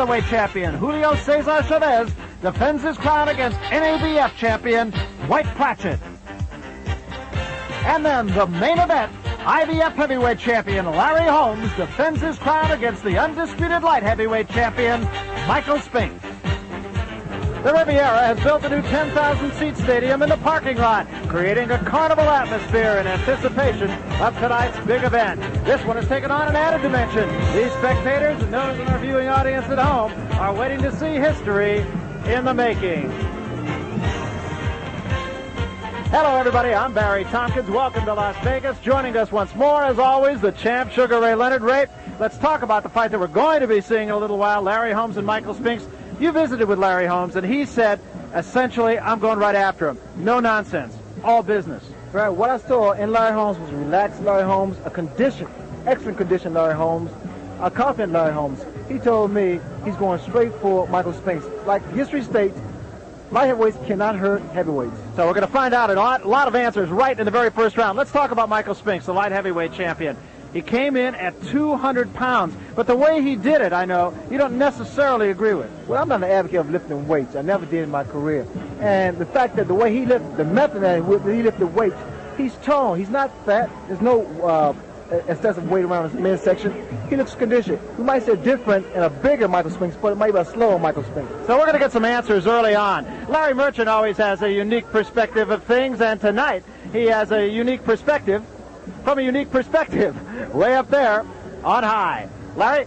Featherweight champion Julio Cesar Chavez defends his crown against NABF champion Dwight Pratchett. And then the main event, IBF heavyweight champion Larry Holmes defends his crown against the undisputed light heavyweight champion Michael Spinks. The Riviera has built a new 10,000-seat stadium in the parking lot, creating a carnival atmosphere in anticipation of tonight's big event. This one has taken on an added dimension. These spectators and those in our viewing audience at home are waiting to see history in the making. Hello, everybody. I'm Barry Tompkins. Welcome to Las Vegas. Joining us once more, as always, the champ, Sugar Ray Leonard. Ray, let's talk about the fight that we're going to be seeing in a little while, Larry Holmes and Michael Spinks. You visited with Larry Holmes, and he said, essentially, I'm going right after him. No nonsense. All business. Right. What I saw in Larry Holmes was relaxed Larry Holmes, a condition, excellent condition Larry Holmes, a confident Larry Holmes. He told me he's going straight for Michael Spinks. Like history states, light heavyweights cannot hurt heavyweights. So we're going to find out a lot of answers right in the very first round. Let's talk about Michael Spinks, the light heavyweight champion. He came in at 200 pounds, but the way he did it, I know, you don't necessarily agree with. Well, I'm not an advocate of lifting weights. I never did in my career. And the fact that the way he lifted, the method that he lifted weights, he's tall, he's not fat, there's no excessive weight around his midsection. He looks conditioned. We might say different and a bigger Michael Spinks, but it might be a slower Michael Spinks. So we're going to get some answers early on. Larry Merchant always has a unique perspective of things, and tonight he has a unique perspective from a unique perspective, way up there on high. Larry?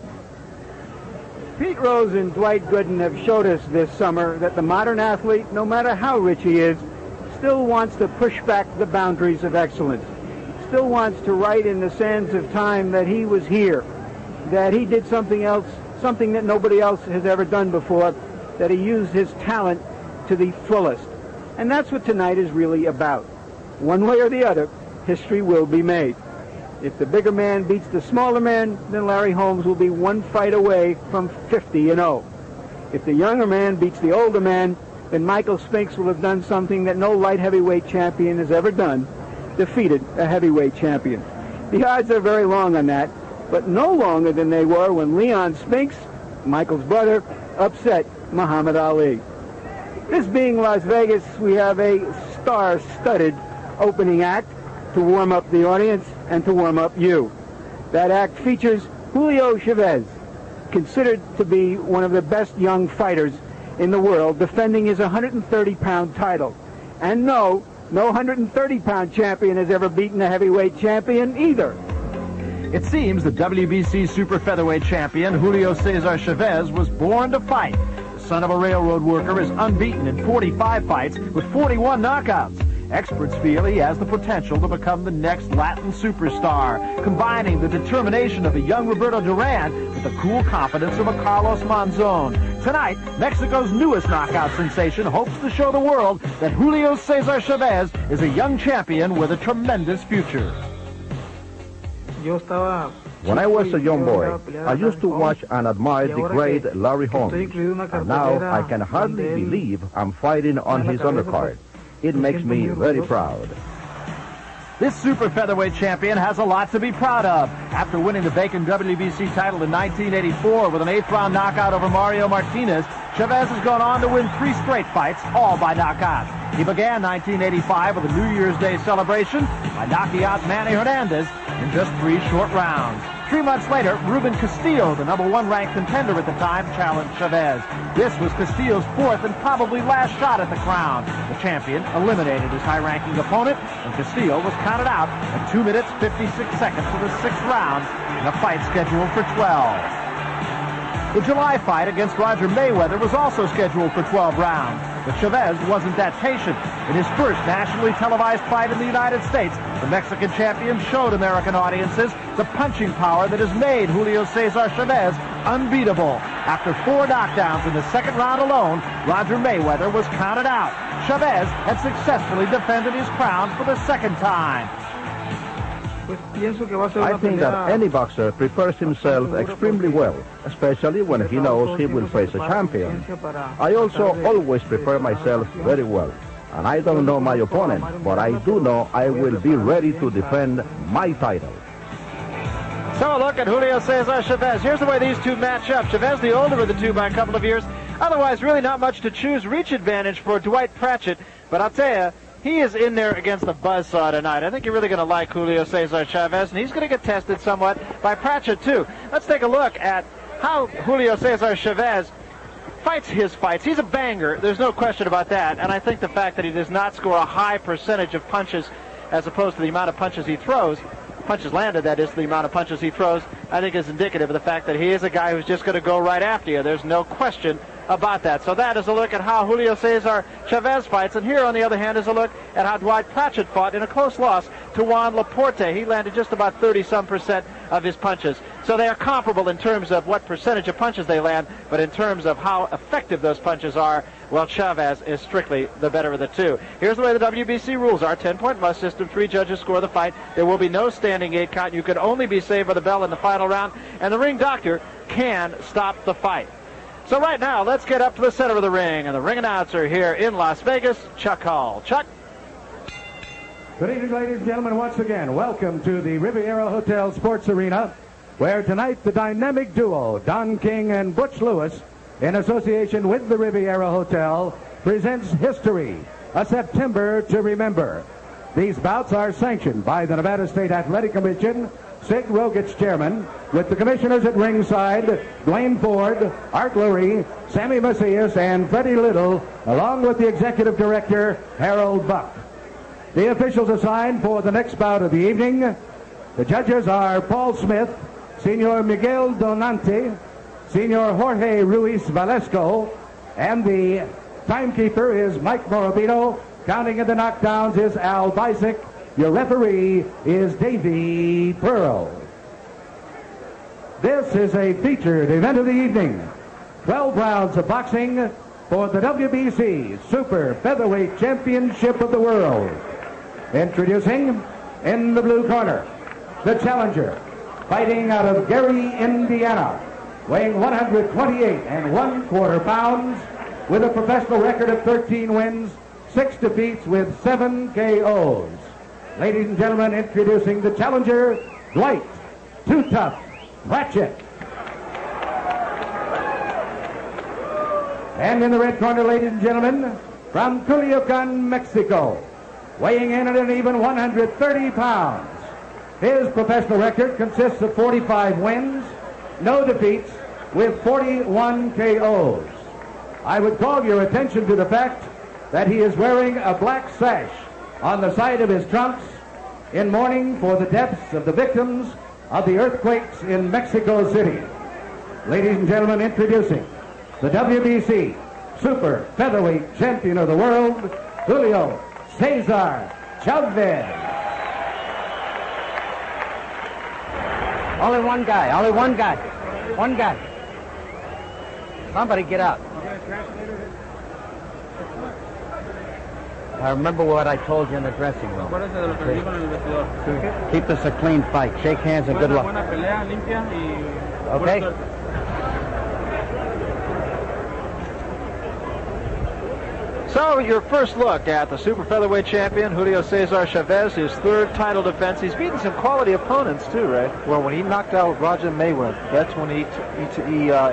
Pete Rose and Dwight Gooden have showed us this summer that the modern athlete, no matter how rich he is, still wants to push back the boundaries of excellence. Still wants to write in the sands of time that he was here, that he did something else, something that nobody else has ever done before, that he used his talent to the fullest. And that's what tonight is really about. One way or the other, history will be made. If the bigger man beats the smaller man, then Larry Holmes will be one fight away from 50-0. If the younger man beats the older man, then Michael Spinks will have done something that no light heavyweight champion has ever done, defeated a heavyweight champion. The odds are very long on that, but no longer than they were when Leon Spinks, Michael's brother, upset Muhammad Ali. This being Las Vegas, we have a star-studded opening act to warm up the audience and to warm up you. That act features Julio Chavez, considered to be one of the best young fighters in the world, defending his 130-pound title. And no 130-pound champion has ever beaten a heavyweight champion either. It seems the WBC super featherweight champion Julio Cesar Chavez was born to fight. The son of a railroad worker is unbeaten in 45 fights with 41 knockouts. Experts feel he has the potential to become the next Latin superstar, combining the determination of a young Roberto Duran with the cool confidence of a Carlos Monzon. Tonight, Mexico's newest knockout sensation hopes to show the world that Julio Cesar Chavez is a young champion with a tremendous future. When I was a young boy, I used to watch and admire the great Larry Holmes, and now I can hardly believe I'm fighting on his undercard. It makes me very proud. This super featherweight champion has a lot to be proud of. After winning the vacant WBC title in 1984 with an 8th-round knockout over Mario Martinez, Chavez has gone on to win 3 straight fights, all by knockout. He began 1985 with a New Year's Day celebration by knocking out Manny Hernandez in just 3 short rounds. 3 months later, Ruben Castillo, the #1 ranked contender at the time, challenged Chavez. This was Castillo's 4th and probably last shot at the crown. The champion eliminated his high-ranking opponent, and Castillo was counted out at 2 minutes, 56 seconds for the 6th round in a fight scheduled for 12. The July fight against Roger Mayweather was also scheduled for 12 rounds, but Chavez wasn't that patient. In his first nationally televised fight in the United States, the Mexican champion showed American audiences the punching power that has made Julio Cesar Chavez unbeatable. After 4 knockdowns in the 2nd round alone, Roger Mayweather was counted out. Chavez had successfully defended his crown for the 2nd time. I think that any boxer prepares himself extremely well, especially when he knows he will face a champion. I also always prepare myself very well, and I don't know my opponent, but I do know I will be ready to defend my title. So a look at Julio Cesar Chavez. Here's the way these two match up. Chavez, the older of the two by a couple of years. Otherwise, really not much to choose. Reach advantage for Dwight Pratchett. But I'll tell you, he is in there against the buzzsaw tonight. I think you're really going to like Julio Cesar Chavez, and he's going to get tested somewhat by Pratchett, too. Let's take a look at how Julio Cesar Chavez fights his fights. He's a banger. There's no question about that. And I think the fact that he does not score a high percentage of punches as opposed to the amount of punches he throws, punches landed, that is, the amount of punches he throws, I think is indicative of the fact that he is a guy who's just going to go right after you. There's no question about that. So that is a look at how Julio Cesar Chavez fights. And here, on the other hand, is a look at how Dwight Pratchett fought in a close loss to Juan Laporte. He landed just about 30-some% of his punches. So they are comparable in terms of what percentage of punches they land, but in terms of how effective those punches are, well, Chavez is strictly the better of the two. Here's the way the WBC rules are. 10-point must system. 3 judges score the fight. There will be no standing 8 count. You can only be saved by the bell in the final round, and the ring doctor can stop the fight. So right now, let's get up to the center of the ring, and the ring announcer here in Las Vegas, Chuck Hall. Chuck? Good evening, ladies and gentlemen. Once again, welcome to the Riviera Hotel Sports Arena, where tonight the dynamic duo, Don King and Butch Lewis, in association with the Riviera Hotel, presents History, a September to Remember. These bouts are sanctioned by the Nevada State Athletic Commission, Sig Rogich chairman, with the commissioners at ringside, Dwayne Ford, Art Lurie, Sammy Macias, and Freddie Little, along with the executive director, Harold Buck. The officials assigned for the next bout of the evening, the judges are Paul Smith, Senor Miguel Donante, Senor Jorge Ruiz Valesco, and the timekeeper is Mike Morabito. Counting in the knockdowns is Al Bisick. Your referee is Davey Pearl. This is a featured event of the evening. 12 rounds of boxing for the WBC Super Featherweight Championship of the World. Introducing, in the blue corner, the challenger, fighting out of Gary, Indiana, weighing 128 1/4 pounds, with a professional record of 13 wins, 6 defeats with 7 KOs. Ladies and gentlemen, introducing the challenger, Dwight Too Tough Pratchett. And in the red corner, ladies and gentlemen, from Culiacan, Mexico, weighing in at an even 130 pounds. His professional record consists of 45 wins, no defeats, with 41 KOs. I would call your attention to the fact that he is wearing a black sash on the side of his trunks in mourning for the deaths of the victims of the earthquakes in Mexico City. Ladies and gentlemen, introducing the WBC Super Featherweight Champion of the World, Julio Cesar Chavez. Only one guy, only one guy. One guy. Somebody get out. I remember what I told you in the dressing room. Keep this a clean fight. Shake hands and good luck. Okay? So your first look at the super featherweight champion, Julio Cesar Chavez, his 3rd title defense. He's beaten some quality opponents too, right? Well, when he knocked out Roger Mayweather, that's when he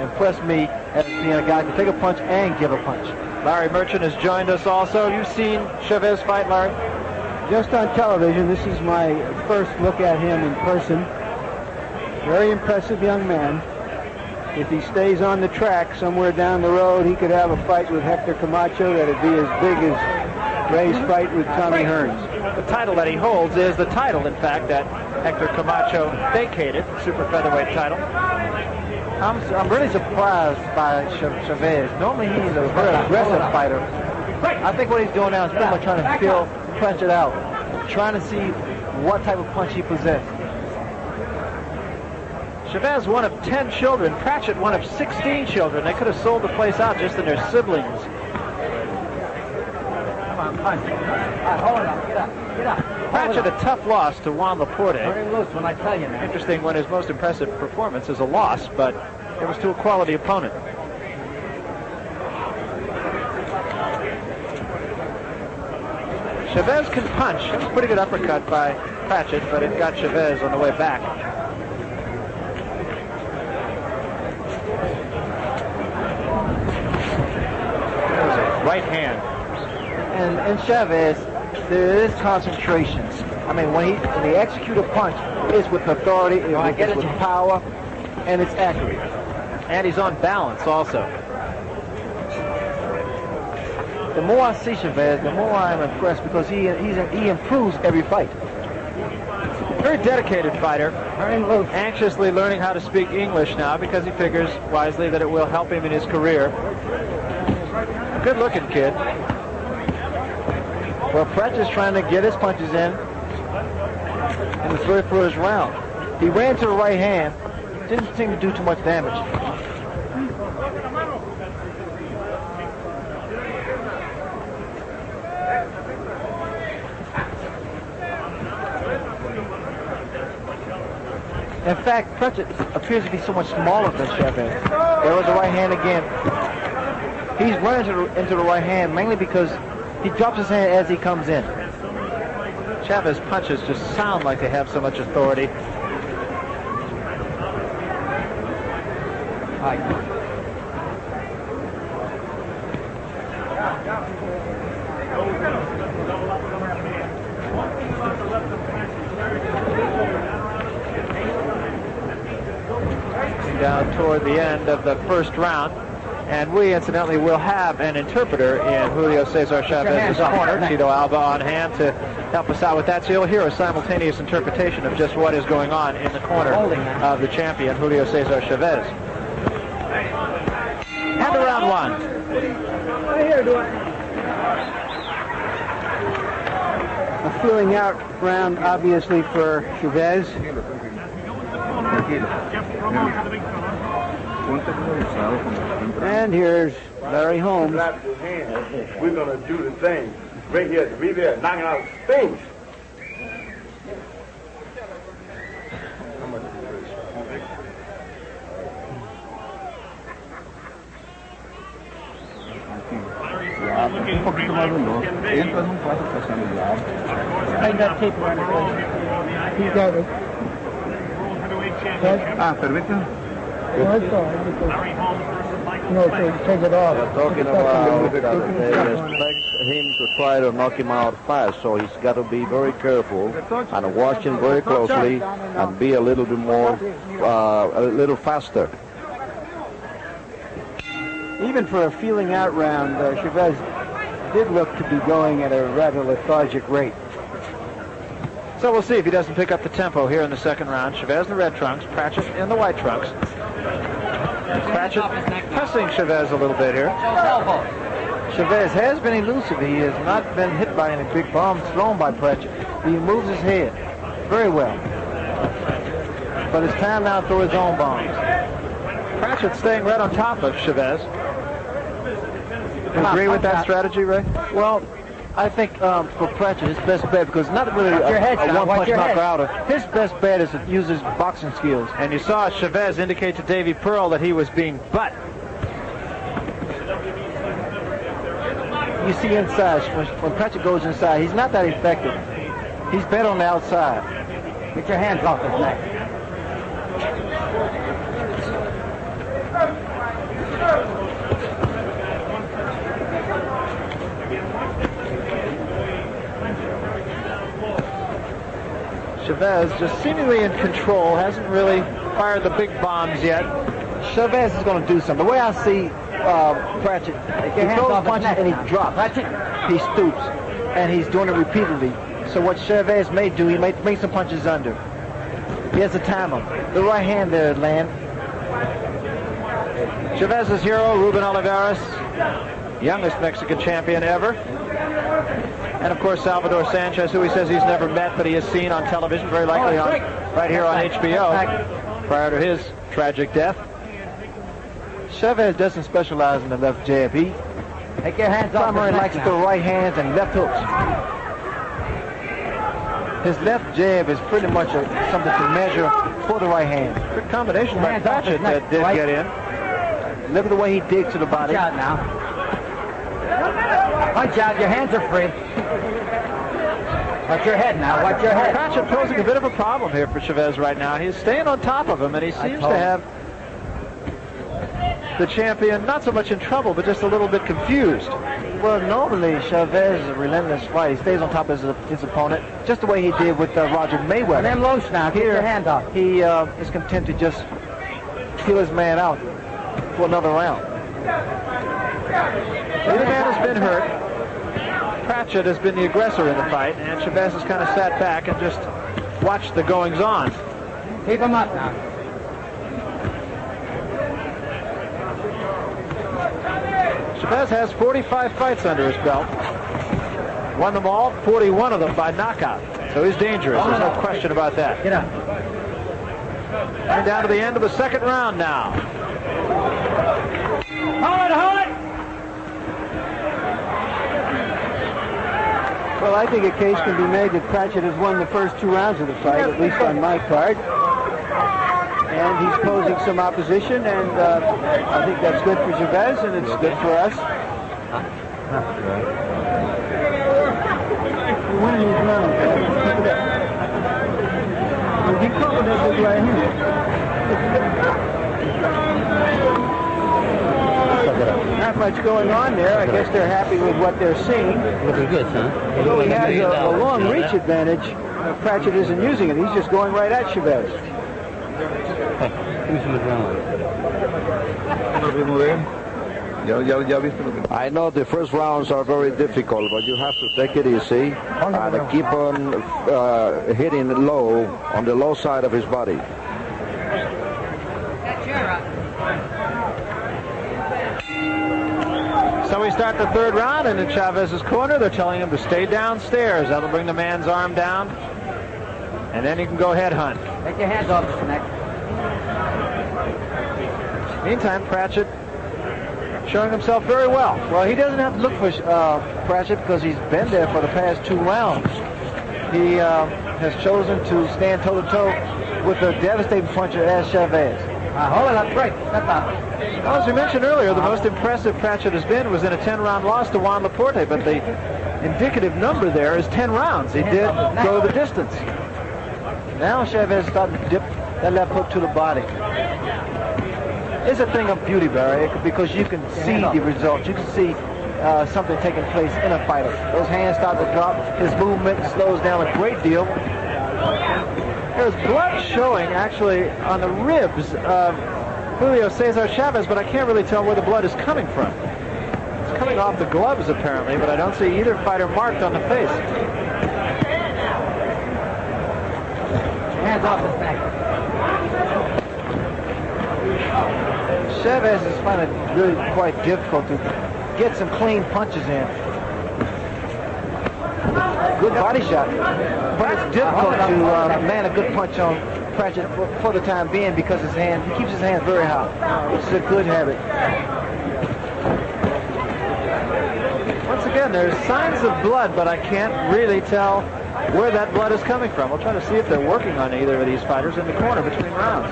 impressed me as being a guy who can take a punch and give a punch. Larry Merchant has joined us also. You've seen Chavez fight, Larry? Just on television. This is my first look at him in person. Very impressive young man. If he stays on the track somewhere down the road, he could have a fight with Hector Camacho that'd be as big as Ray's fight with Tommy Hearns. The title that he holds is the title, in fact, that Hector Camacho vacated, the super featherweight title. I'm really surprised by Chavez. Normally he's a very aggressive fighter. I think what he's doing now is pretty much trying to feel Pratchett out, trying to see what type of punch he possesses. Chavez, one of 10 children. Pratchett, one of 16 children. They could have sold the place out just in their siblings. Come on, punch. All right, hold on. Get up. Get up. Pratchett, a tough loss to Juan Laporte. Turn loose when I tell you, man. Interesting when his most impressive performance is a loss, but it was to a quality opponent. Chavez can punch. It was a pretty good uppercut by Pratchett, but it got Chavez on the way back. right hand. And in Chavez, there is concentration. I mean, when they execute a punch, it's with authority, it's with power, and it's accurate. And he's on balance also. The more I see Chavez, the more I'm impressed because he improves every fight. Very dedicated fighter. Anxiously learning how to speak English now because he figures wisely that it will help him in his career. A good-looking kid. Well, Pratchett's trying to get his punches in this very first round. He ran to the right hand. Didn't seem to do too much damage. In fact, Pratchett appears to be so much smaller than Chavez. There was the right hand again. He's running into the right hand mainly because he drops his hand as he comes in. Chavez's punches just sound like they have so much authority. Down toward the end of the first round, and we incidentally will have an interpreter in Julio Cesar Chavez's corner, Tito Alba, on hand to help us out with that, so you'll hear a simultaneous interpretation of just what is going on in the corner of the champion, Julio Cesar Chavez. And to round one. A feeling out round, obviously, for Chavez. And here's Larry Holmes. We're going to do the thing. Right here, Riviera, knocking out things. How much is this? Un poquito más veloz. Entras un paso pasando el lado. I got tape around it. He's got it. Permíteme. No, so take it off. They're talking about that they expect him to try to knock him out fast, so he's got to be very careful and watch him very closely and be a little bit more, a little faster. Even for a feeling out round, Chavez did look to be going at a rather lethargic rate. So we'll see if he doesn't pick up the tempo here in the second round. Chavez in the red trunks, Pratchett in the white trunks. Pratchett pressing Chavez a little bit here. Chavez has been elusive. He has not been hit by any big bombs thrown by Pratchett. He moves his head very well. But it's time now to throw his own bombs. Pratchett staying right on top of Chavez. You agree with that strategy, Ray? Well, I think for Pratchett, his best bet, because not really a one-punch knocker-outer, his best bet is to use his boxing skills. And you saw Chavez indicate to Davy Pearl that he was being butt. You see inside, when Pratchett goes inside, he's not that effective. He's better on the outside. Get your hands off his neck. Chavez just seemingly in control, hasn't really fired the big bombs yet. Chavez is going to do something. The way I see Pratchett, he throws punches and he drops. He stoops, and he's doing it repeatedly. So what Chavez may do, he may bring some punches under. He has to time him. The right hand there, land. Chavez's hero, Ruben Olivares, youngest Mexican champion ever. And of course Salvador Sanchez, who he says he's never met, but he has seen on television, very likely on right here on HBO, prior to his tragic death. Chavez doesn't specialize in the left jab. He primarily likes to throw right hands and left hooks. His left jab is pretty much something to measure for the right hand. Good combination by Pratchett that did get in. Look at the way he digs to the body. Watch out now. Watch out, your hands are free. Watch your head now, watch your head. Pratchett posing a bit of a problem here for Chavez right now. He's staying on top of him, and he seems to have the champion not so much in trouble, but just a little bit confused. Well, normally Chavez is a relentless fight. He stays on top of his opponent, just the way he did with Roger Mayweather. And then low now, get your hand off. He is content to just kill his man out for another round. Neither man has been hurt. Pratchett has been the aggressor in the fight, and Chavez has kind of sat back and just watched the goings-on. Keep him up now. Chavez has 45 fights under his belt. Won them all, 41 of them by knockout. So he's dangerous. There's no question about that. Get up. And down to the end of the second round now. Hold it! Well, I think a case can be made that Pratchett has won the first 2 rounds of the fight, at least on my card. And he's posing some opposition, and I think that's good for Chavez, and it's good for us. You're winning these rounds. Keep it up. He covered that big right here. Not much going on there. I guess they're happy with what they're seeing. Looking good, son. Although he has a long reach advantage, Pratchett isn't using it. He's just going right at Chavez. I know the first rounds are very difficult, but you have to take it easy and keep on hitting low on the low side of his body. So we start the third round, and in Chavez's corner, they're telling him to stay downstairs. That'll bring the man's arm down, and then he can go headhunt. Take your hands off his neck. Meantime, Pratchett showing himself very well. Well, he doesn't have to look for Pratchett because he's been there for the past 2 rounds. He has chosen to stand toe-to-toe with a devastating puncher as Chavez. Hold it up, right. Step out. Well, as we mentioned earlier, the most impressive Pratchett has been was in a 10-round loss to Juan Laporte, but the indicative number there is 10 rounds. He did go the distance. Now Chavez is starting to dip that left hook to the body. It's a thing of beauty, Barry, because you can see the results. You can see something taking place in a fighter. Those hands start to drop. His movement slows down a great deal. There's blood showing, actually, on the ribs of Julio Cesar Chavez, but I can't really tell where the blood is coming from. It's coming off the gloves, apparently, but I don't see either fighter marked on the face. Hands off his neck. Chavez is finding it really quite difficult to get some clean punches in. Good body shot, but it's difficult to land a good punch on Pratchett for the time being because he keeps his hands very high, which is a good habit. Once again, there's signs of blood, but I can't really tell where that blood is coming from. We'll try to see if they're working on either of these fighters in the corner between rounds.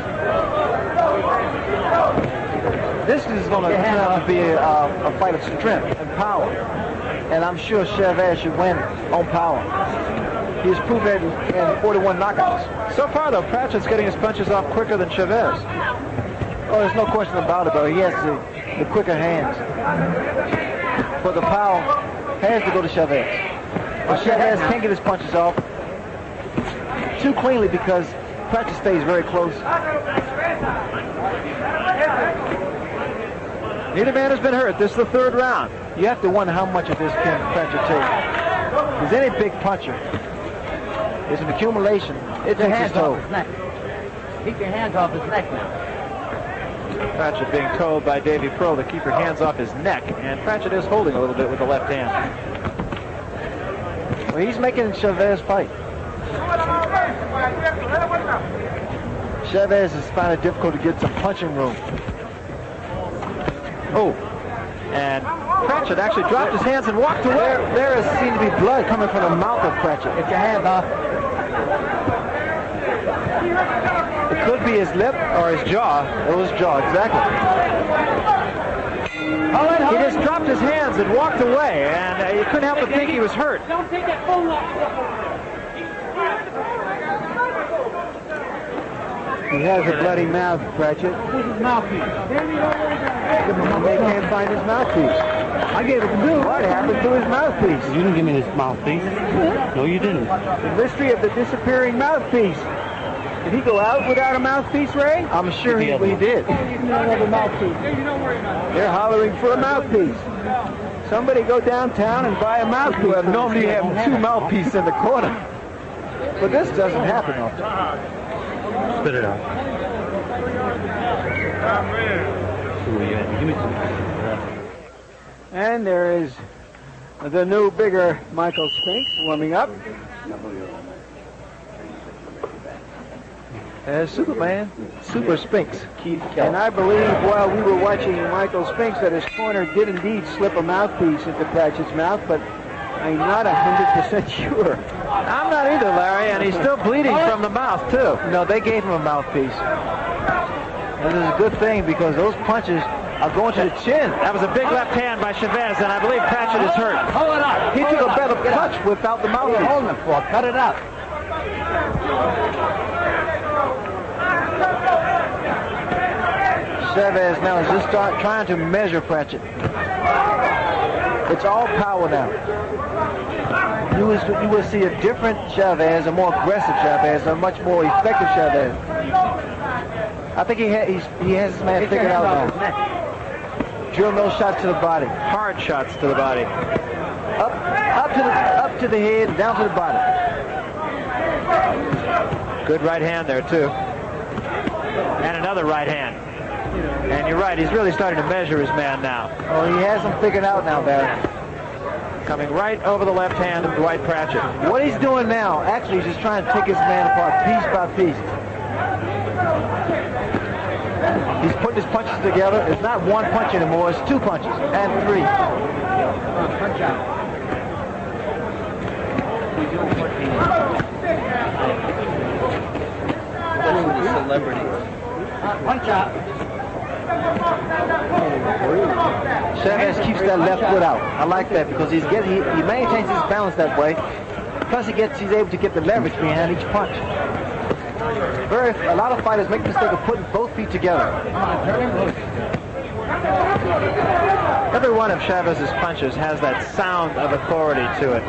This is going to turn out to be a fight of strength and power. And I'm sure Chavez should win on power. He's proved it in 41 knockouts. So far, though, Pratchett's getting his punches off quicker than Chavez. Oh, there's no question about it, though. He has the quicker hands. But the power has to go to Chavez. But Chavez can't get his punches off too cleanly because Pratchett stays very close. Neither man has been hurt. This is the third round. You have to wonder how much of this can Pratchett take. Because any big puncher is an accumulation. It takes his toll. Keep your hands off his neck now. Pratchett being told by Davey Pearl to keep your hands off his neck, and Pratchett is holding a little bit with the left hand. Well, he's making Chavez fight. Chavez is finding it difficult to get some punching room. Oh, and Pratchett actually dropped his hands and walked away. There seems to be blood coming from the mouth of Pratchett. Get your hands off. It could be his lip or his jaw. It was jaw, exactly. He just dropped his hands and walked away, and you couldn't help but think he was hurt. Don't take that phone off. He has a bloody mouth, Pratchett. Where's his mouthpiece? They can't find his mouthpiece. I gave it to Bill. What happened to his mouthpiece? You didn't give me this mouthpiece. No, you didn't. The mystery of the disappearing mouthpiece. Did he go out without a mouthpiece, Ray? I'm sure he did. They're hollering for a mouthpiece. Somebody go downtown and buy a mouthpiece. Well, normally you have two mouthpieces in the corner. But this doesn't happen often. Spit it out. Give me some. And there is the new, bigger Michael Spinks warming up. Superman, Super Spinks. And I believe while we were watching Michael Spinks that his corner did indeed slip a mouthpiece into Pratchett's mouth, but I'm not 100% sure. I'm not either, Larry, and he's still bleeding from the mouth, too. No, they gave him a mouthpiece. And this is a good thing because those punches are going to the chin. That was a big left hand by Chavez, and I believe Pratchett is hurt. Hold it up. He took a better punch without the mouthpiece. Hold it for. Cut it out. Chavez now is just trying to measure Pratchett. It's all power now. You will see a different Chavez, a more aggressive Chavez, a much more effective Chavez. I think he has his man figured out now. Drill no shots to the body. Hard shots to the body. Up to the head, down to the body. Good right hand there too. And another right hand. And you're right, he's really starting to measure his man now. Oh, he has him figured out now, Barry. Coming right over the left hand of Dwight Pratchett. What he's doing now, actually, he's just trying to take his man apart piece by piece. He's putting his punches together. It's not one punch anymore, it's two punches and three. Punch out. Celebrity. Punch out. Chavez keeps that left foot out. I like that because he maintains his balance that way. Plus he's able to get the leverage behind each punch. A lot of fighters make the mistake of putting both feet together. Every one of Chavez's punches has that sound of authority to it.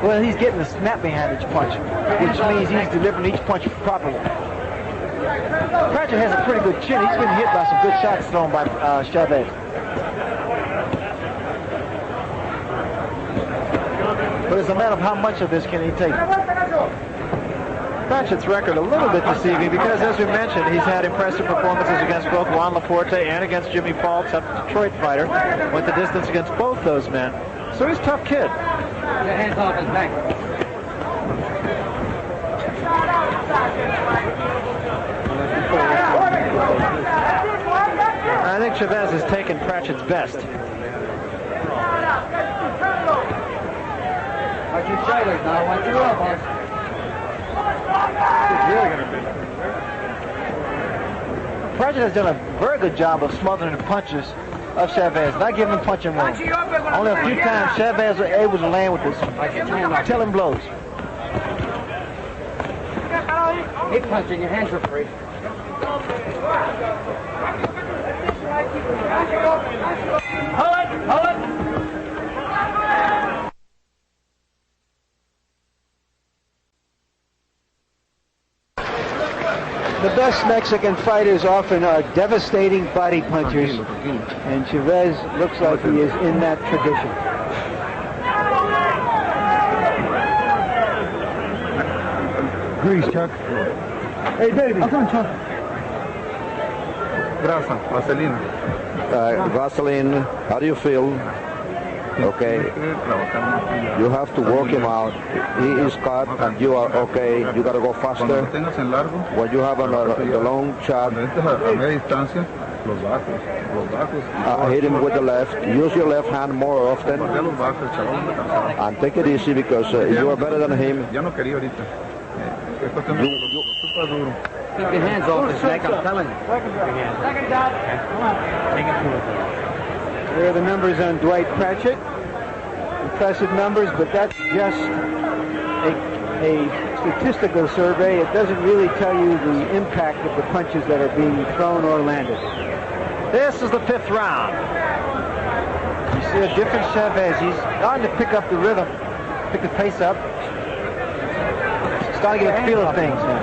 Well, he's getting the snap behind each punch, which means he's delivering each punch properly. Pratchett has a pretty good chin. He's been hit by some good shots thrown by Chavez. But it's a matter of how much of this can he take. Pratchett's record a little bit deceiving because, as we mentioned, he's had impressive performances against both Juan Laforte and against Jimmy Faulks, a Detroit fighter. Went the distance against both those men. So he's a tough kid. Your hands off his back. I think Chavez has taken Pratchett's best. Watch your shoulders now. Watch your elbows. Pratchett has done a very good job of smothering the punches of Chavez, not giving him punching room. Only a few times Chavez was able to land with his telling blows. Keep punching. Your hands are free. Hold it! Hold it! The best Mexican fighters often are devastating body punchers, and Chavez looks like he is in that tradition. Grease, Chuck. Hey, baby. I'll come and Chuck. Grasa, Vaseline. Vaseline, how do you feel? Okay. You have to work him out. He is cut and you are okay. You got to go faster. When you have the long shot, hit him with the left. Use your left hand more often. And take it easy because you are better than him. Keep your hands off his neck, I'm telling you. There are the numbers on Dwight Pratchett. Impressive numbers, but that's just a a statistical survey, it doesn't really tell you the impact of the punches that are being thrown or landed. This is the 5th round. You see a different Chavez. He's starting to pick up the rhythm, pick the pace up. Starting to get a feel of things now.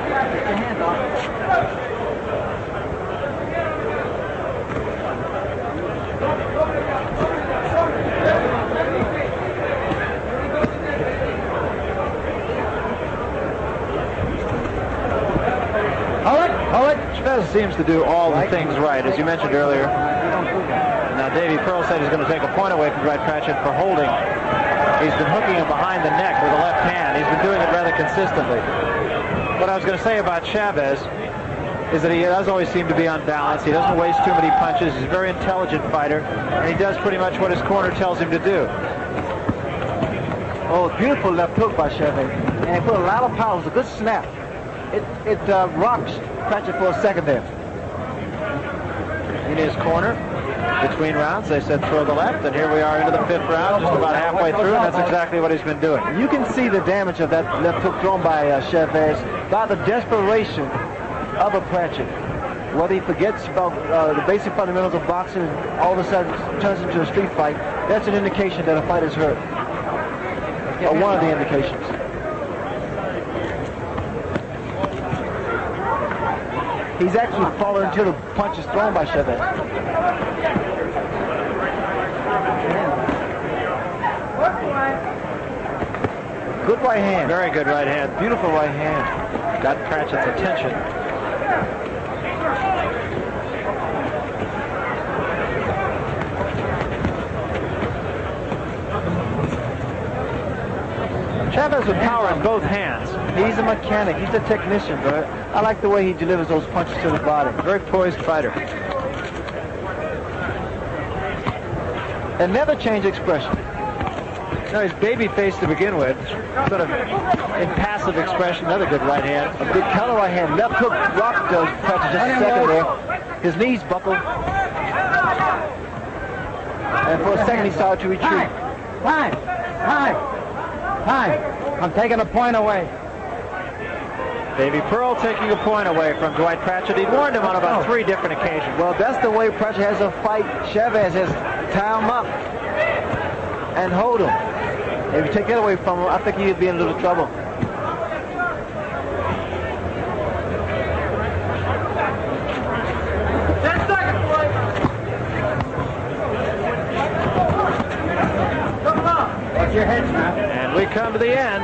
Chavez seems to do all the things right, as you mentioned earlier. Now, Davey Pearl said he's going to take a point away from Dwight Pratchett for holding. He's been hooking him behind the neck with the left hand. He's been doing it rather consistently. What I was going to say about Chavez is that he does always seem to be on balance. He doesn't waste too many punches. He's a very intelligent fighter, and he does pretty much what his corner tells him to do. Oh, beautiful left hook by Chavez. And he put a lot of power. It was a good snap. It rocks Pratchett for a second there. In his corner, between rounds, they said throw the left, and here we are into the 5th round, just about halfway through, and that's exactly what he's been doing. You can see the damage of that left hook thrown by Chavez, by the desperation of a Pratchett. Whether he forgets about the basic fundamentals of boxing and all of a sudden turns into a street fight, that's an indication that a fighter's hurt. Or one of the indications. He's actually fallen into the punches thrown by Chavez. Good right hand. Very good right hand. Beautiful right hand. Got Pratchett's attention. Chavez with power in both hands. He's a mechanic. He's a technician, but I like the way he delivers those punches to the body. Very poised fighter. And never change expression. No, he's baby-faced to begin with. Sort of impassive expression. Another good right hand. A good counter right hand. Left hook rocked Pratchett just a second there. His knees buckled. And for a second he started to retreat. Time. I'm taking a point away. Davey Pearl taking a point away from Dwight Pratchett. He warned him on about 3 different occasions. Well, that's the way Pratchett has to fight Chavez, has tie him up and hold him. If you take that away from him, I think he'd be in a little trouble. And we come to the end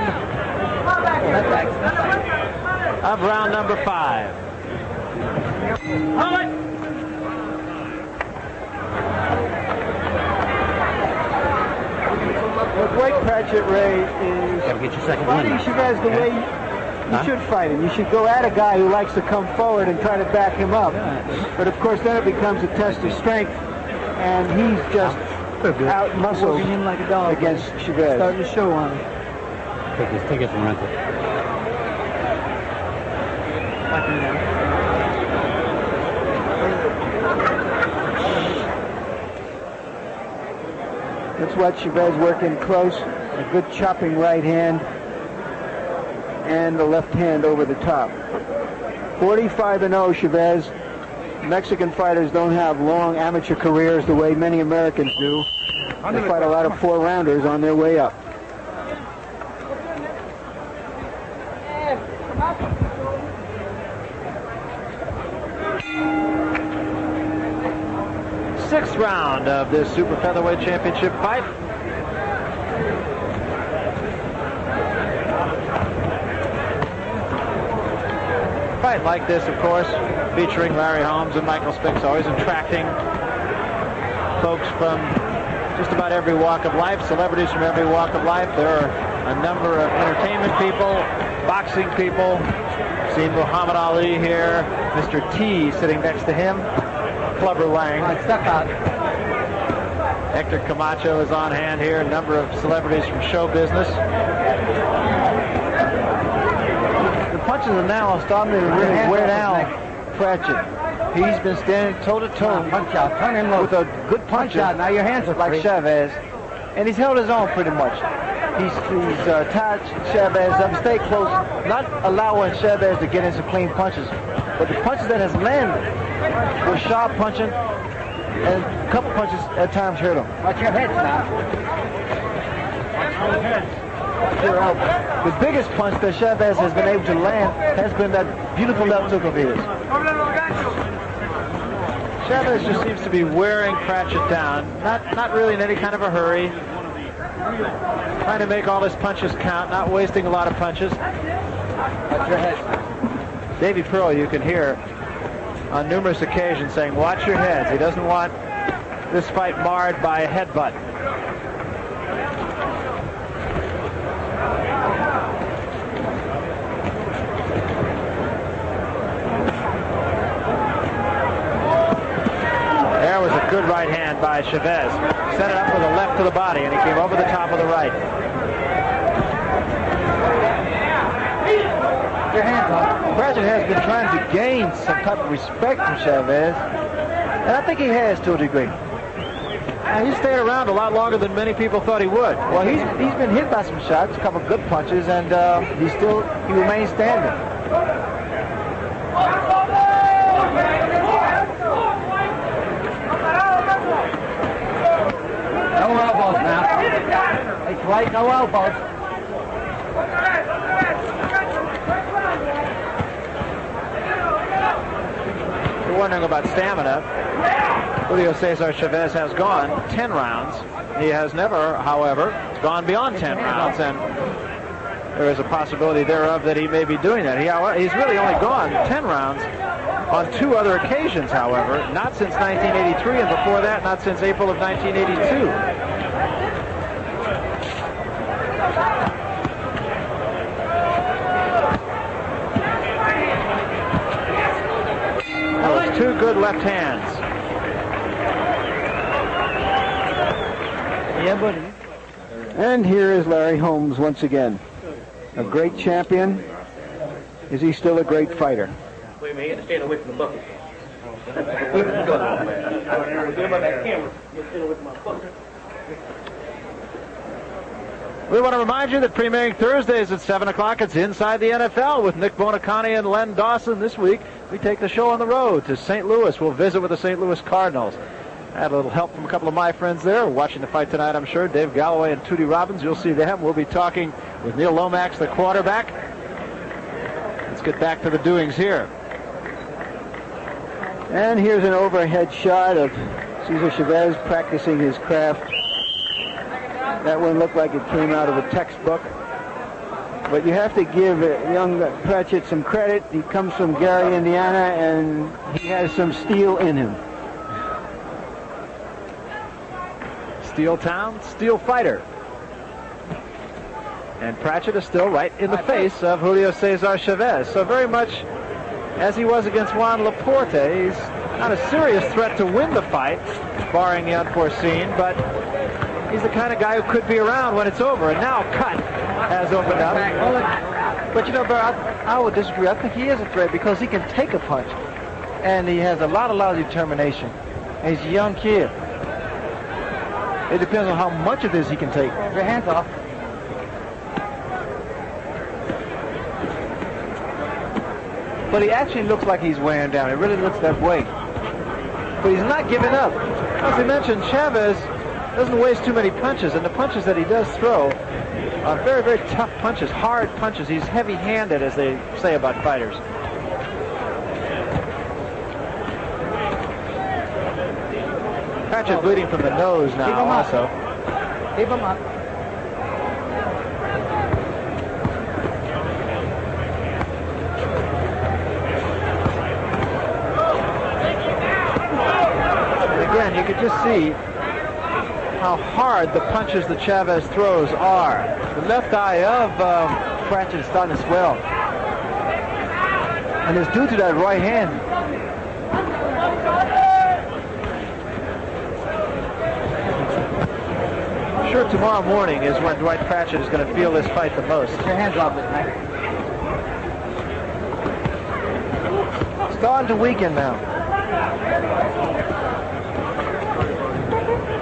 of round number 5. Well, Dwight Pratchett, Ray, is Get your second fighting Chavez the way you should fight him. You should go at a guy who likes to come forward and try to back him up. But of course, then it becomes a test of strength, and he's just out-muscled like a dog against Chavez. Starting to show on him. Take his tickets and rent it. That's what Chavez working close. A good chopping right hand and the left hand over the top. 45-0 Chavez. Mexican fighters don't have long amateur careers the way many Americans do. They fight a lot of 4-rounders on their way up. Sixth round of this Super Featherweight Championship fight. Fight like this, of course, featuring Larry Holmes and Michael Spix, always attracting folks from just about every walk of life, celebrities from every walk of life. There are a number of entertainment people, boxing people. Seen Muhammad Ali here, Mr. T sitting next to him, Clubber Lang. Step out. Hector Camacho is on hand here, a number of celebrities from show business. The punches are now starting to really wear down Pratchett. He's been standing toe-to-toe Punch out. Turn him loose. with a good puncher Punch out. Now your hands are like free. Chavez, and he's held his own pretty much. He's tied Chavez up, stayed close, not allowing Chavez to get in some clean punches. But the punches that has landed were sharp punching, and a couple punches at times hurt him. Watch your heads now. Watch your heads. The biggest punch that Chavez has been able to land has been that beautiful left hook of his. Chavez just seems to be wearing Pratchett down, not really in any kind of a hurry. Trying to make all his punches count, not wasting a lot of punches. Watch your heads. Davey Pearl, you can hear on numerous occasions saying, watch your heads. He doesn't want this fight marred by a headbutt. There was a good right hand by Chavez. Set it up with a left to the body, and he came over the top of the right. Your hands up. Pratchett has been trying to gain some type of respect from Chavez, and I think he has to a degree. And he stayed around a lot longer than many people thought he would. Well, he's been hit by some shots, a couple of good punches, and he remains standing. No elbows now. Hey, Dwight, no elbows. You're wondering about stamina. Julio Cesar Chavez has gone 10 rounds. He has never, however, gone beyond 10 rounds, and there is a possibility thereof that he may be doing that. He's really only gone 10 rounds on 2 other occasions, however, not since 1983, and before that, not since April of 1982. Those 2 good left hands. Yeah, buddy. And here is Larry Holmes once again. A great champion. Is he still a great fighter? Wait a minute, you have to stand away from the bucket. We want to remind you that premiering Thursdays at 7 o'clock, it's Inside the NFL with Nick Bonacani and Len Dawson. This week, we take the show on the road to St. Louis. We'll visit with the St. Louis Cardinals. I had a little help from a couple of my friends there watching the fight tonight, I'm sure. Dave Galloway and Tootie Robbins. You'll see them. We'll be talking with Neil Lomax, the quarterback. Let's get back to the doings here. And here's an overhead shot of Cesar Chavez practicing his craft. That one looked like it came out of a textbook. But you have to give young Pratchett some credit. He comes from Gary, Indiana, and he has some steel in him. Steel town, steel fighter. And Pratchett is still right in the face of Julio Cesar Chavez. So very much as he was against Juan Laporte, he's not a serious threat to win the fight, barring the unforeseen, but he's the kind of guy who could be around when it's over. And now Cut has opened up. But you know, Burr, I would disagree. I think he is a threat because he can take a punch, and he has a lot of determination. And he's a young kid. It depends on how much of this he can take. Your hands off. But he actually looks like he's wearing down. It really looks that way. But he's not giving up. As I mentioned, Chavez doesn't waste too many punches, and the punches that he does throw are very, very tough punches, hard punches. He's heavy-handed, as they say about fighters. Pratchett bleeding from the nose now also. Keep him up. Again, you could just see how hard the punches that Chavez throws are. The left eye of Pratchett is starting to swell. And it's due to that right hand. I'm sure tomorrow morning is when Dwight Pratchett is going to feel this fight the most. Get your hands off this, Mike. Starting to weaken now.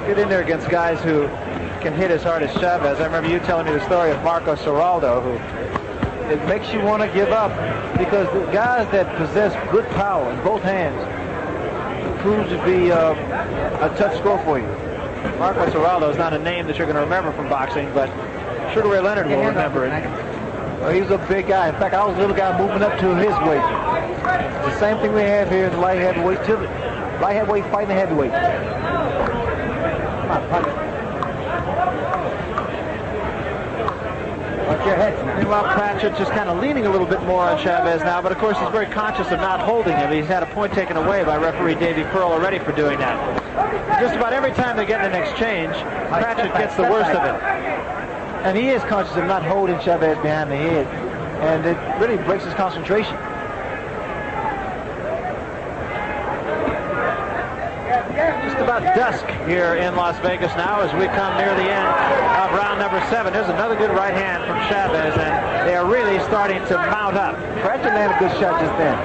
Get in there against guys who can hit as hard as Chavez. I remember you telling me the story of Marco Serraldo, who it makes you want to give up, because the guys that possess good power in both hands proves to be a tough score for you. Marco Serraldo is not a name that you're going to remember from boxing, but Sugar Ray Leonard will remember it. Well, he was a big guy. In fact, I was a little guy moving up to his weight. It's the same thing we have here in the light heavyweight, light heavyweight fighting the heavyweight. Come on, punch. Watch your head. Meanwhile, Pratchett just kind of leaning a little bit more on Chavez now, but of course he's very conscious of not holding him. He's had a point taken away by referee Davey Pearl already for doing that. Just about every time they get in an exchange, Pratchett gets the worst of it. And he is conscious of not holding Chavez behind the head, and it really breaks his concentration. Just about dusk here in Las Vegas now as we come near the end of round number 7. There's another good right hand from Chavez, and they are really starting to mount up. Pratchett landed a good shot just then.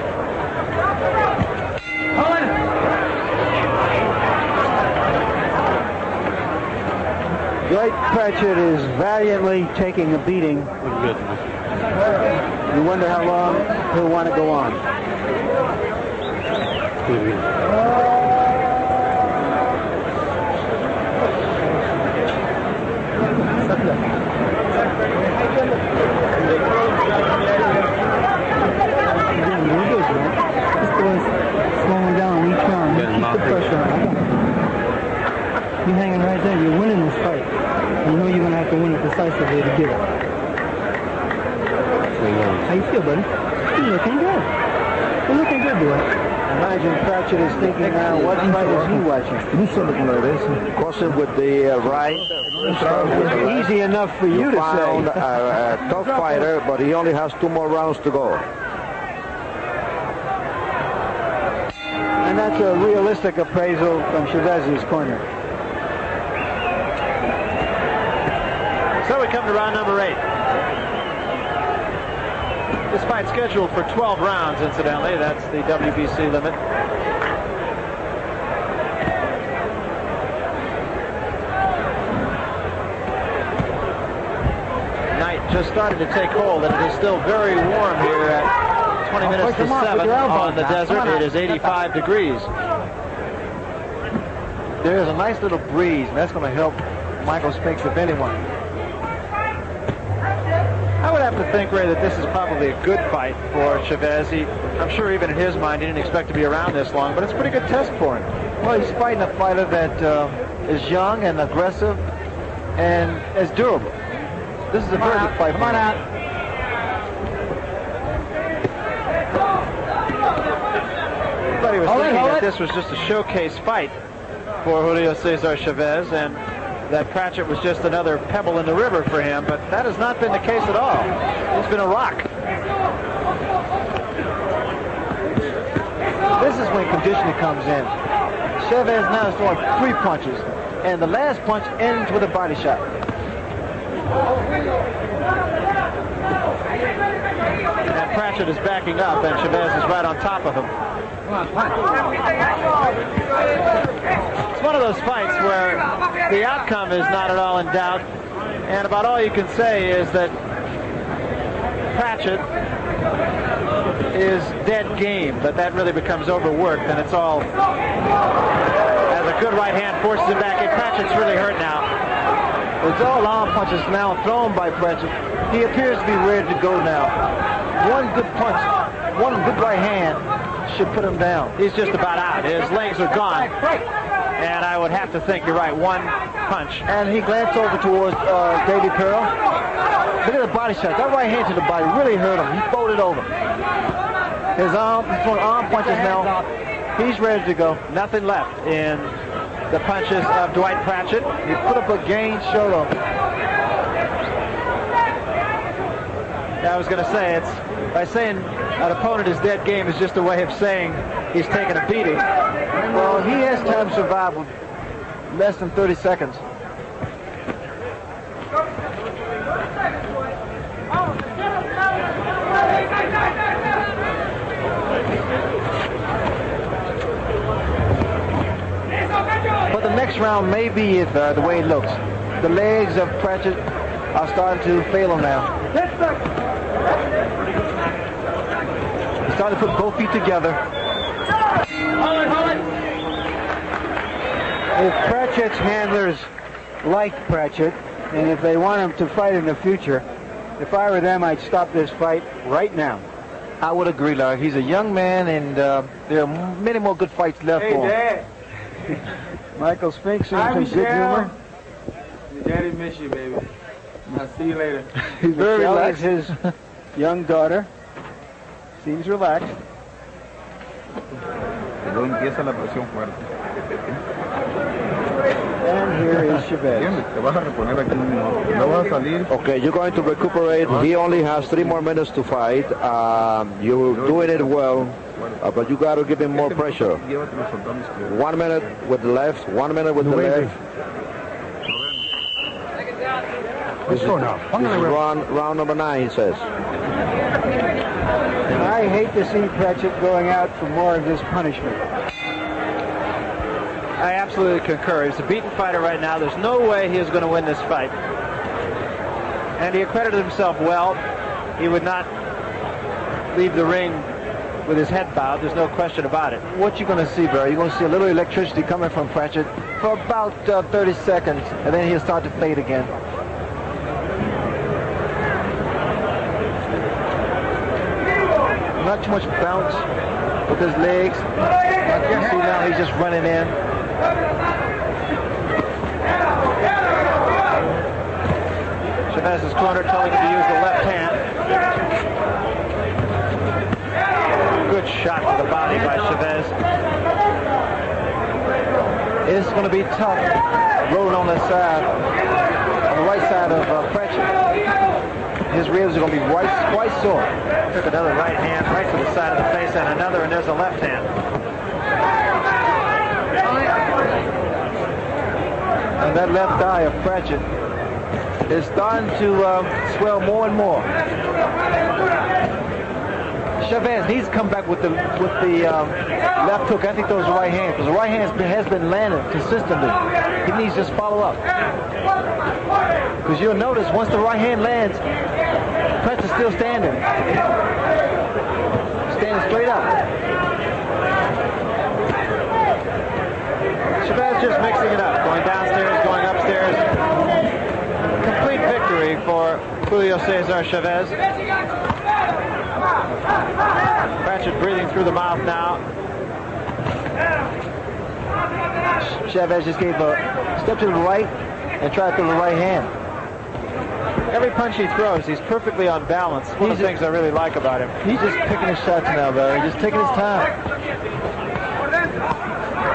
Dwight Pratchett is valiantly taking a beating. You wonder how long he'll want to go on. Slowing down each round. Keep the pressure on. You're hanging right there. You're winning this fight. You know you're going to have to win it decisively to get it. How you feel, buddy? You're looking good. You're looking good, boy. Imagine Pratchett is thinking now, what fight is he watching? Cross it with the right. Easy enough for you to say. A tough fighter, but he only has 2 more rounds to go. And that's a realistic appraisal from Chavez's corner. So we come to round number 8. This fight scheduled for 12 rounds, incidentally. That's the WBC limit. Night just started to take hold, and it is still very warm here at 20 minutes to 7 on the desert. It is 85 degrees. There's a nice little breeze, and that's going to help Michael Spinks, if anyone. I would have to think, Ray, that this is probably a good fight for Chavez. I'm sure even in his mind he didn't expect to be around this long, but it's a pretty good test for him. Well, he's fighting a fighter that is young and aggressive and is durable. This is a very good fight. Come on out. I thought he was thinking that this was just a showcase fight for Julio Cesar Chavez, and that Pratchett was just another pebble in the river for him, but that has not been the case at all. He's been a rock. This is when conditioning comes in. Chavez now is throwing 3 punches, and the last punch ends with a body shot. And Pratchett is backing up, and Chavez is right on top of him. It's one of those fights where the outcome is not at all in doubt, and about all you can say is that Pratchett is dead game, but that really becomes overworked, and it's all as a good right hand forces him back in. Pratchett's really hurt now. It's all arm punches now thrown by Pratchett. He appears to be ready to go now. One good punch, one good right hand should put him down. He's just about out. His legs are gone. And I would have to think, you're right, one punch. And he glanced over towards Davey Pearl. Look at the body shot. That right hand to the body really hurt him. He folded over. His arm, he's throwing arm punches now. He's ready to go. Nothing left in the punches of Dwight Pratchett. He put up a game show. I was going to say, it's by saying an opponent is dead game is just a way of saying he's taking a beating. Well, he has time to survive with less than 30 seconds. But the next round may be the way it looks. the legs of Pratchett are starting to fail him now. He's starting to put both feet together. If Pratchett's handlers like Pratchett, and if they want him to fight in the future, if I were them, I'd stop this fight right now. I would agree, Larry. He's a young man, and there are many more good fights left for him. Dad. Michael Spinks in some good humor. Daddy miss you, baby. I'll see you later. He's very relaxed. His young daughter seems relaxed. And here is Chavez. Okay, you're going to recuperate. He only has 3 more minutes to fight. You're doing it well, but you got to give him more pressure. 1 minute with the left, 1 minute with the left. This is round number 9, he says. And I hate to see Pratchett going out for more of this punishment. I absolutely concur. He's a beaten fighter right now. There's no way he is going to win this fight. And he accredited himself well. He would not leave the ring with his head bowed. There's no question about it. What you're going to see, Barry, you're going to see a little electricity coming from Pratchett for about 30 seconds, and then he'll start to fade again. Not too much bounce with his legs. Like you can see now, he's just running in. Chavez's corner telling him to use the left hand. Good shot to the body by Chavez. It's going to be tough rolling on the side, on the right side of Pratchett. His ribs are going to be quite sore. Took another right hand right to the side of the face and another, and there's a left hand. And that left eye of Pratchett is starting to swell more and more. Chavez needs to come back with the left hook after he throws the right hand, because the right hand has been landing consistently. He needs to just follow up. Because you'll notice once the right hand lands, Pratchett's still standing. Standing straight up. Chavez just mixing it up, going downstairs, going upstairs. Complete victory for Julio Cesar Chavez. Pratchett breathing through the mouth now. Chavez just gave a step to the right and tried to throw the right hand. Every punch he throws, he's perfectly on balance. One of the things I really like about him. He's just picking his shots now, Barry. Just taking his time.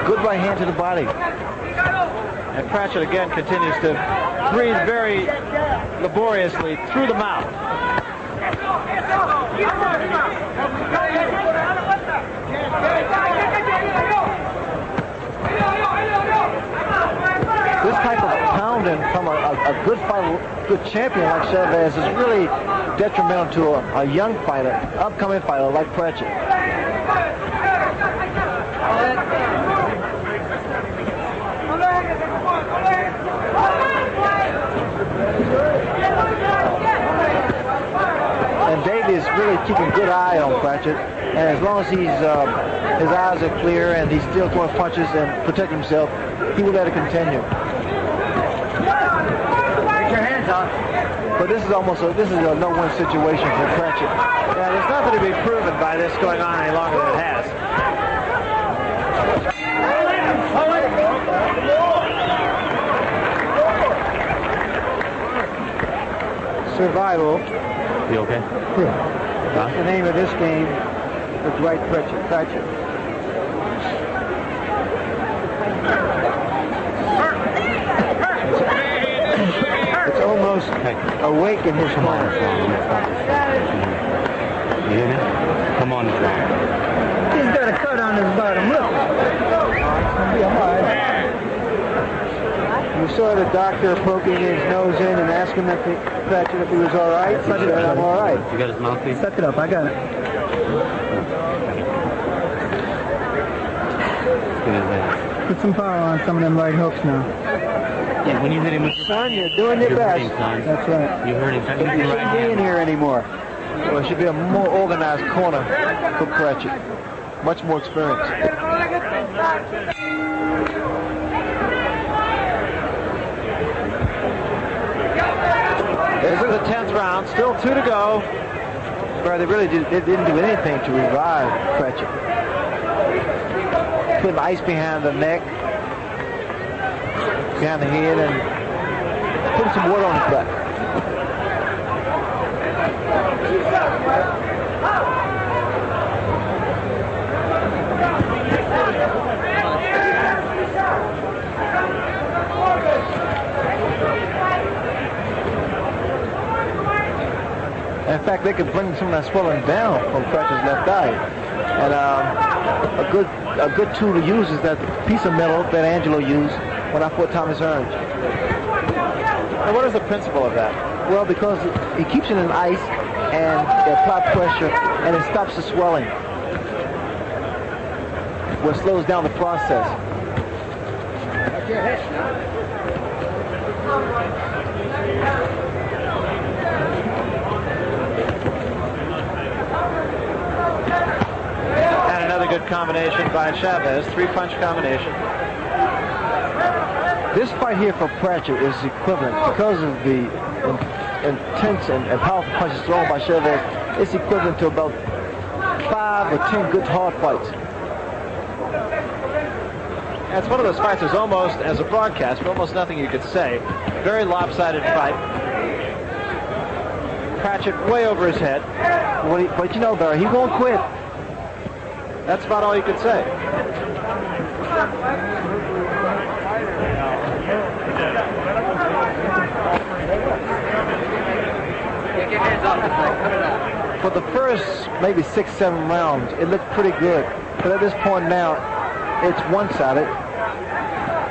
Good right hand to the body. And Pratchett again continues to breathe very laboriously through the mouth. This type of pounding from a good fighter, good champion like Chavez is really detrimental to a young fighter, upcoming fighter like Pratchett. And Davey is really keeping a good eye on Pratchett, and as long as his eyes are clear and he's still throwing punches and protecting himself, he will let it continue. Get your hands up. But this is a no-win situation for Pratchett. Yeah, there's nothing to be proven by this going on any longer than it has. Survival. You okay? Yeah. That's the name of this game for Dwight Pratchett. It's almost awake in his corner. You hear me? Come on, Islam. He's got a cut on his bottom. Look. You saw the doctor poking his nose in and asking Pratchett if he was all right. He said, I'm all right. You got his mouthpiece? Set it up. I got it. Put some power on some of them right hooks now. Yeah, when you hit him with son, you're doing your best. hurting, son. That's right. You hurt him, son. You shouldn't be in here anymore. Well, it should be a more organized corner for Pratchett. Much more experience. This is the 10th round. Still 2 to go. Where they really didn't do anything to revive Pratchett. Put ice behind the neck, behind the head, and put some water on his back. In fact, they could bring some of that swelling down from Pratchett's left eye. And a good tool to use is that piece of metal that Angelo used when I fought Thomas Hearns. And what is the principle of that? Well, because he keeps it in ice and they apply pressure and it stops the swelling. Well, it slows down the process. And another good combination by Chavez. 3-punch combination. This fight here for Pratchett is equivalent because of the intense and powerful punches thrown by Chavez. It's equivalent to about 5 or 10 good hard fights. That's one of those fights. There's almost, as a broadcaster, almost nothing you could say. Very lopsided fight. Pratchett way over his head. But you know, Barry, he won't quit. That's about all you could say. For the first maybe 6-7 rounds, it looked pretty good. But at this point now, it's one-sided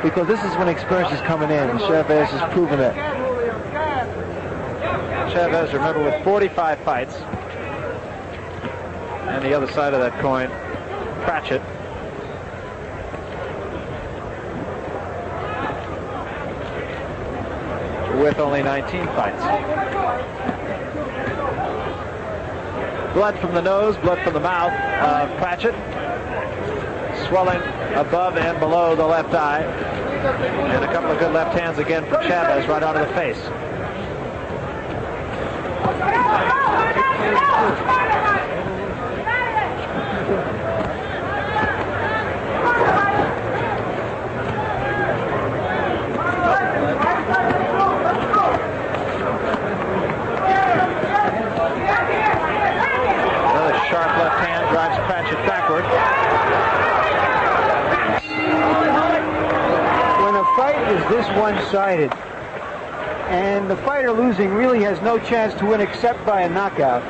because this is when experience is coming in, and Chavez has proven that. Chavez, remember, with 45 fights. And the other side of that coin, Pratchett. With only 19 fights. Blood from the nose, blood from the mouth of Pratchett. Swelling above and below the left eye. And a couple of good left hands again from Chavez right onto the face. Another sharp left hand drives Pratchett backward. When a fight is this one-sided, and the fighter losing really has no chance to win except by a knockout,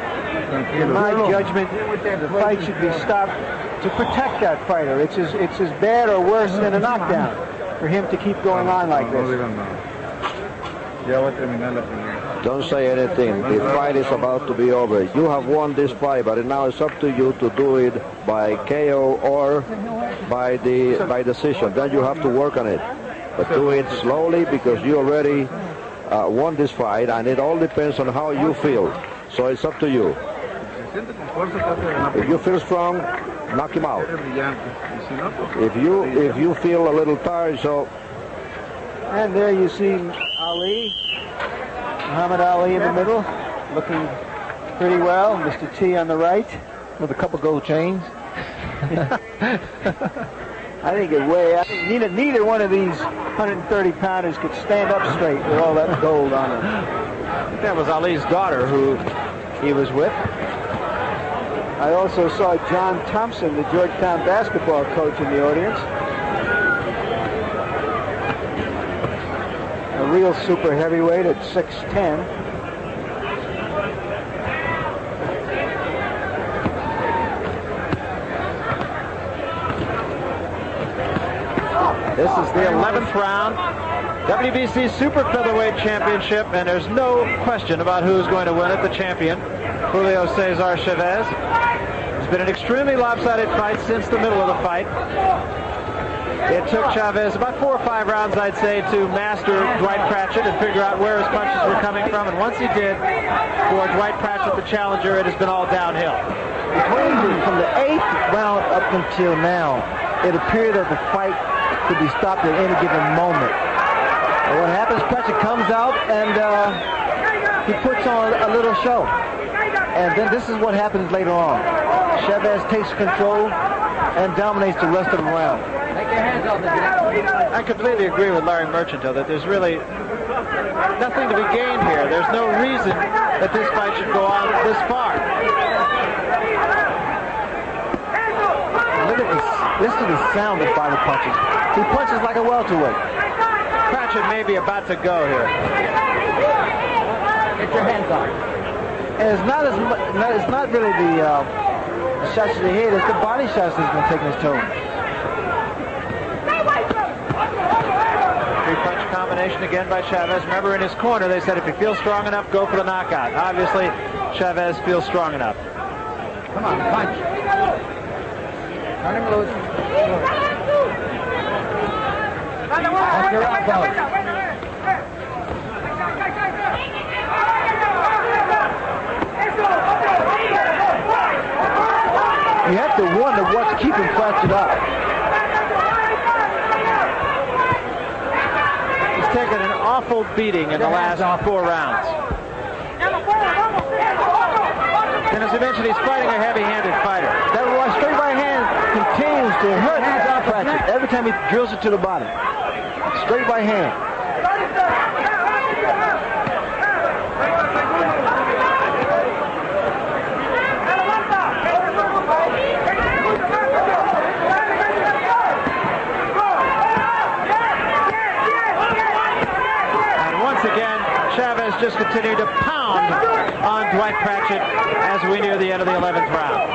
in my judgment, the fight should be stopped to protect that fighter. It's as bad or worse than a knockdown for him to keep going on like this. Don't say anything. The fight is about to be over. You have won this fight, but now it's up to you to do it by KO or by decision. Then you have to work on it. But do it slowly because you already won this fight, and it all depends on how you feel. So it's up to you. If you feel strong, knock him out. If you feel a little tired, so. And there you see Ali, Muhammad Ali in the middle, looking pretty well. Mr. T on the right with a couple gold chains. I think neither one of these 130-pounders could stand up straight with all that gold on them. That was Ali's daughter who he was with. I also saw John Thompson, the Georgetown basketball coach, in the audience. A real super heavyweight at 6'10". This is the 11th round, WBC Super Featherweight Championship, and there's no question about who's going to win it. The champion, Julio Cesar Chavez. It's been an extremely lopsided fight since the middle of the fight. It took Chavez about 4 or 5 rounds, I'd say, to master Dwight Pratchett and figure out where his punches were coming from. And once he did, for Dwight Pratchett, the challenger, it has been all downhill. From the 8th round up until now, it appeared that the fight could be stopped at any given moment. And what happens, Pratchett comes out and he puts on a little show. And then this is what happens later on. Chavez takes control and dominates the rest of the round. I completely agree with Larry Merchant, that there's really nothing to be gained here. There's no reason that this fight should go on this far. Listen to the sound of Bobby punches. He punches like a welterweight. Pratchett may be about to go here. Get your hands up. And it's not as much, it's not really the shots to the head, it's the body shots that's been taking his toll. Three-punch combination again by Chavez. Remember, in his corner, they said if he feels strong enough, go for the knockout. Obviously, Chavez feels strong enough. Come on, punch. Turn him loose. Watch your elbows. You have to wonder what's keeping Pratchett up. He's taken an awful beating in the last 4 rounds. And as I mentioned, he's fighting a heavy-handed fighter. That straight right hand continues to hurt Pratchett every time he drills it to the body. Straight right hand. Chavez just continued to pound on Dwight Pratchett as we near the end of the 11th round.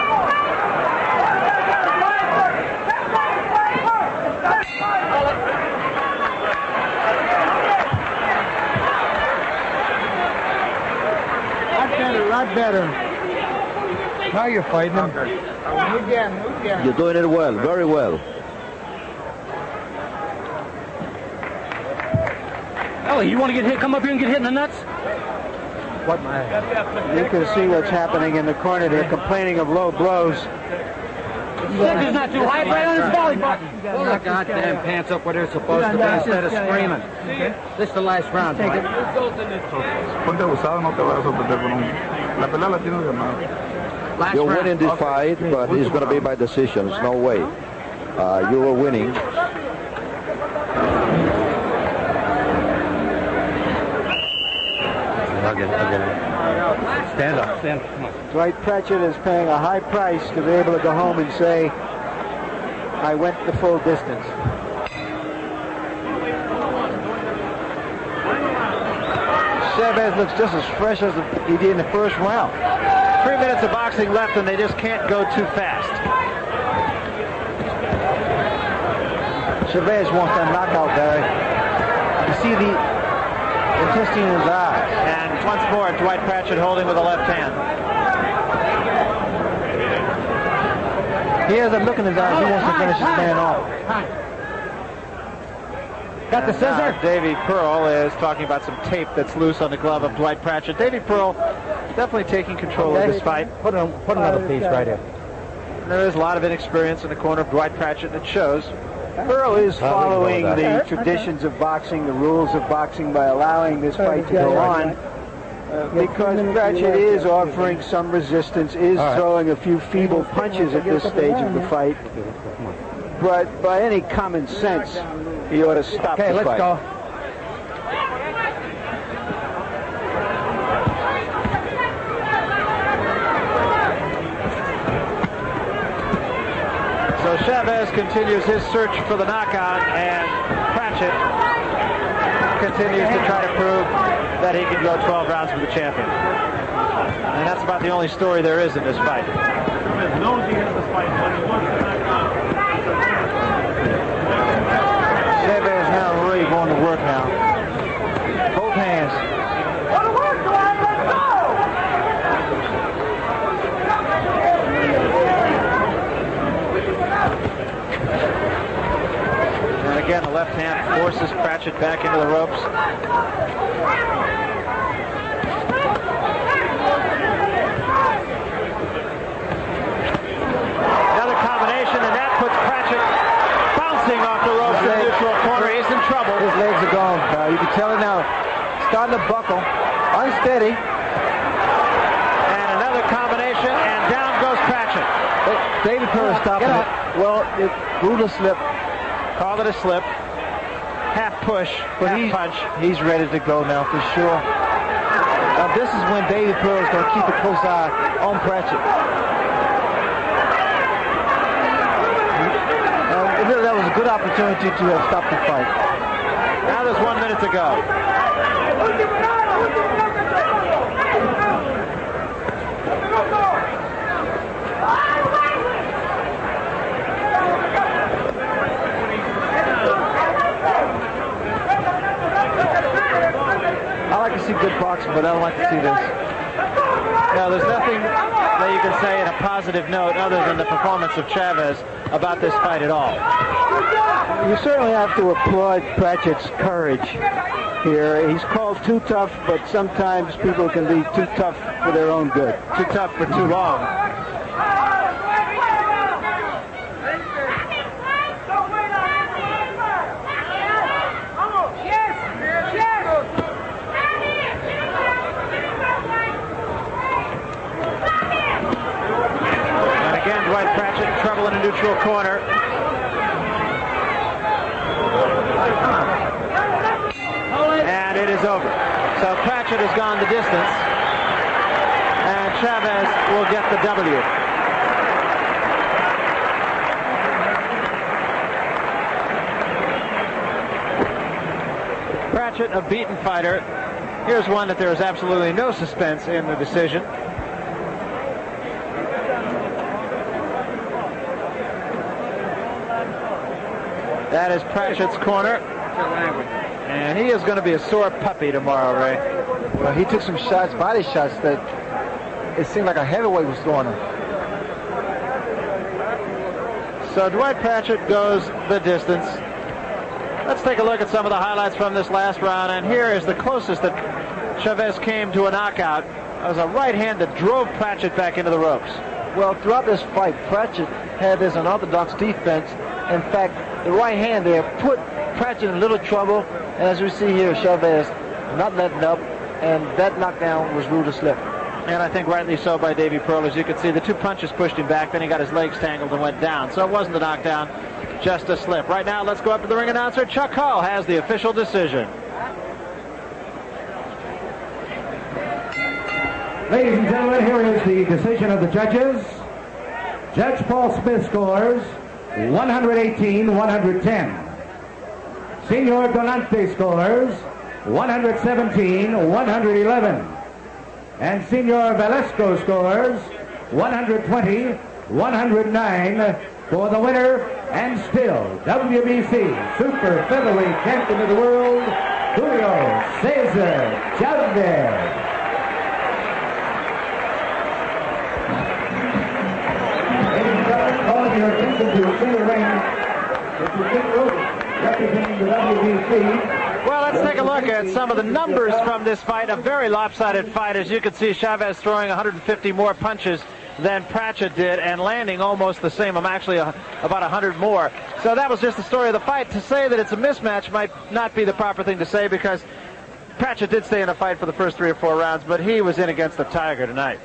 A lot better. Now you're fighting him. You're doing it well, very well. Oh, you want to get hit? Come up here and get hit in the nuts? What man? You can see what's happening in the corner. They're complaining of low blows. It's not too high, right on his belly button. Pull the goddamn pants up where they're supposed to be instead of screaming. This is the last round. Ponte abusado, no te voy a sorprender con la pelea la tiene ganada. You're winning this fight, but it's going to be by decision. There's no way. You were winning. Stand up, stand up. Come on. Dwight Pratchett is paying a high price to be able to go home and say, I went the full distance. Chavez looks just as fresh as he did in the first round. 3 minutes of boxing left, and they just can't go too fast. Chavez wants that knockout, Barry. You see the intensity in his eyes. And once more, Dwight Pratchett holding with the left hand. He has a look in his eyes. He wants to finish this man off. Got the scissor. Davey Pearl is talking about some tape that's loose on the glove of Dwight Pratchett. Davey Pearl definitely taking control of this fight. Put another piece right here. There is a lot of inexperience in the corner of Dwight Pratchett, and it shows. Pearl is following the traditions of boxing, the rules of boxing, by allowing this fight to go on. Because Pratchett is offering some resistance, is throwing a few feeble punches at this stage of the fight. But by any common sense, he ought to stop the fight. Okay, let's go. So Chavez continues his search for the knockout, and Pratchett continues to try to prove that he can go 12 rounds with the champion. And that's about the only story there is in this fight. Chavez now really going to work now. Both hands. Pratchett back into the ropes. Another combination, and that puts Pratchett bouncing off the ropes in the neutral corner. He's in trouble. His legs are gone. You can tell it now. Starting to buckle. Unsteady. And another combination, and down goes Pratchett. David Pearl stopping it. Well, it ruled a slip. Called it a slip. Half push, but half punch. He's ready to go now for sure. This is when David Pearl is going to keep a close eye on Pratchett. That was a good opportunity to have stopped the fight. Now there's 1 minute to go. I like to see good boxing, but I don't like to see this. Now, there's nothing that you can say in a positive note other than the performance of Chavez about this fight at all. You certainly have to applaud Pratchett's courage here. He's called too tough, but sometimes people can be too tough for their own good. Too tough for too long. Dwight Pratchett in trouble in a neutral corner. And it is over. So Pratchett has gone the distance. And Chavez will get the W. Pratchett, a beaten fighter. Here's one that there is absolutely no suspense in the decision. That is Pratchett's corner. And he is going to be a sore puppy tomorrow, Ray. Well, he took some shots, body shots, that it seemed like a heavyweight was throwing him. So Dwight Pratchett goes the distance. Let's take a look at some of the highlights from this last round. And here is the closest that Chavez came to a knockout. It was a right hand that drove Pratchett back into the ropes. Well, throughout this fight, Pratchett had this unorthodox defense. In fact, the right hand there put Pratchett in a little trouble. And as we see here, Chavez not letting up. And that knockdown was ruled a slip. And I think rightly so by Davey Pearl. As you can see, the two punches pushed him back. Then he got his legs tangled and went down. So it wasn't a knockdown, just a slip. Right now, let's go up to the ring announcer. Chuck Hull has the official decision. Ladies and gentlemen, here is the decision of the judges. Judge Paul Smith scores 118-110. Senor Donante scores 117-111. And Senor Velasco scores 120-109 for the winner and still WBC Super Featherweight Champion of the World, Julio Cesar Chavez. Calling your attention to the center ring, Mr. Dick Rosen, representing the WBC. Well, let's take a look at some of the numbers from this fight. A very lopsided fight. As you can see, Chavez throwing 150 more punches than Pratchett did and landing almost the same. Actually about 100 more. So that was just the story of the fight. To say that it's a mismatch might not be the proper thing to say, because Pratchett did stay in the fight for the first 3 or 4 rounds, but he was in against the Tiger tonight.